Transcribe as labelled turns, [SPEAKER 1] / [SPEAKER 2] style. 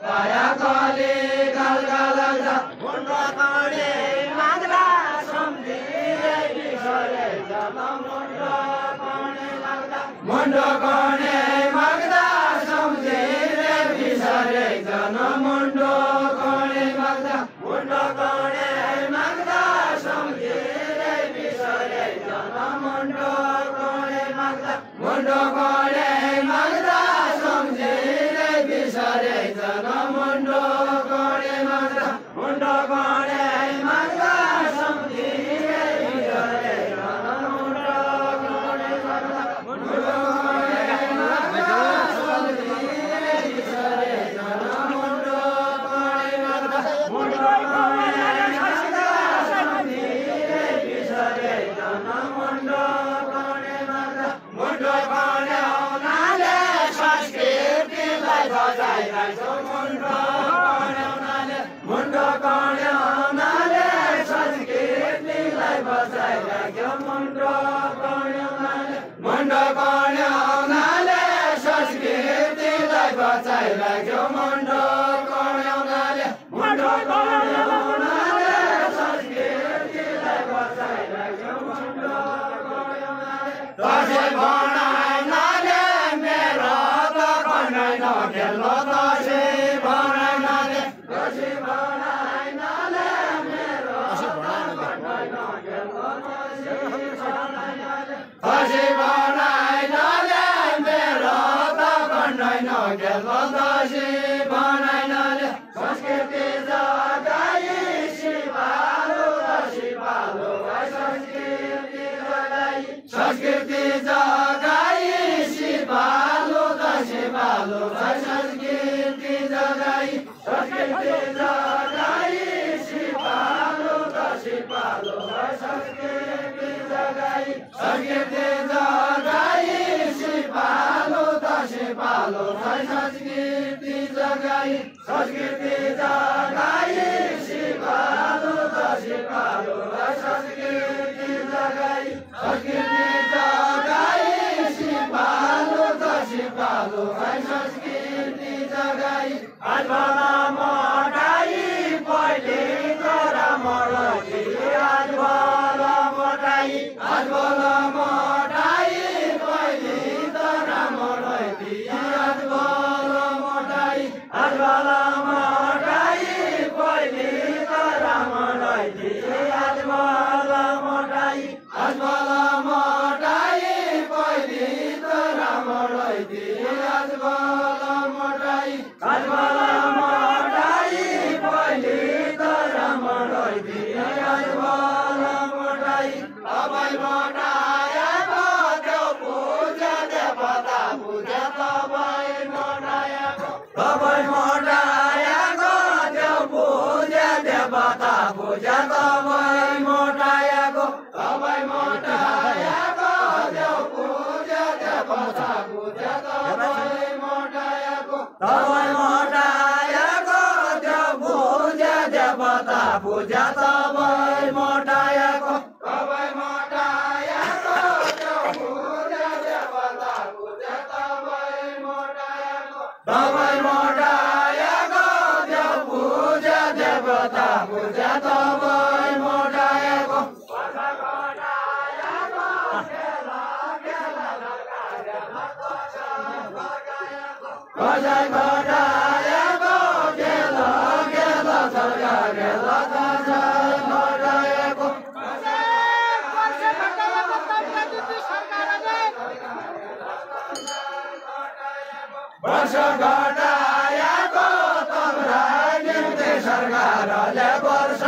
[SPEAKER 1] दया कले गालगा लाग्दा मुन्डो कणे माग्दा सम्झिए बिसरे जन मुन्डो कणे लाग्दा मुन्डो कणे माग्दा सम्झिए बिसरे जन मुन्डो कणे माग्दा मुन्डो कणे माग्दा सम्झिए बिसरे जन मुन्डो कणे माग्दा मुन्डो कणे माग्दा सम्झिए बिसरे जन मुन्डो कणे माग्दा मुन्डो कणे माग्दा सम्झिए बिसरे जन मुन्डो कणे माग्दा मुन्डो कणे माग्दा सम्झिए बिसरे जन मुन्डो कणे माग्दा मुन्डो कणे माग्दा सम्झिए बिसरे जन मुन्डो कणे माग्दा मुन्डो कणे आउनाले संस्कृतिलाई बचाइरहेछौ मुन्डो कणे आउनाले मुन्डो कणे आउनाले संस्कृतिलाई बचाइरहेछौ मुन्डो कणे आउनाले मुन्डो कणे आउनाले संस्कृतिलाई बचाइरहेछौ मुन्डो कणे आउनाले मुन्डो कणे आउनाले संस्कृतिलाई बचाइरहेछौ मुन्डो कणे आउनाले दसैँ बनाइनाले मेरो त कन्नै नखेल्नु दसैँ बनाइनाले दसैँ बनाइनाले मेरो त कन्नै नखेल्नु दसैँ बनाइनाले मेरो त कन्नै नखेल्नु दसैँ बनाइनाले संस्कृति जगाई सिपालु दसैँ पालु संस्कृति जगाई संस्कृति जगाई सिपालु दसैँ पालु संस्कृति जगाई संस्कृति जगाई सिपालु दसैँ पालु संस्कृति जगाई संस्कृति जगाई सिपालु दसैँ पालु संस्कृति जगाई संस्कृति जगाई सिपालु दसैँ पालु संस्कृति जगाई संस्कृति जगाई सिपालु दसैँ पालु संस्कृति जगाई आज भला मटाई पहिले तोरा मरजी आज भला मटाई आज भला मटाई पहिले तोरा मरजी आज भला मटाई आज भला मटाई पहिले तोरा मरजी आज भला मटाई आज भला मटाई पहिले तोरा मरजी आज भला मटाई आज भला मटाई पहिले तोरा मरजी आज भला मटाई तपाईँ मटाएको त्यो पूजा देवता पूजा तपाईँ मटाएको तपाईँ मटाएको त्यो पूजा देवता पूजा तपाईँ मटाएको तपाईँ मटाएको त्यो पूजा देवता पूजा तपाईँ मटाएको तपाईँ मटाएको त्यो पूजा देवता पूजा तपाईँ मटाएको तपाईँ मटाएको त्यो पूजा देवता पूजा तपाईँ मटाएको तपाईँ मटाएको त्यो पूजा देवता पूजा तपाईँ मटाएको कसै घटाएको गेला गेला सरकार गेला कसै घटाएको वर्ष घटाएको तम्रा निम्ति सरकारले वर्ष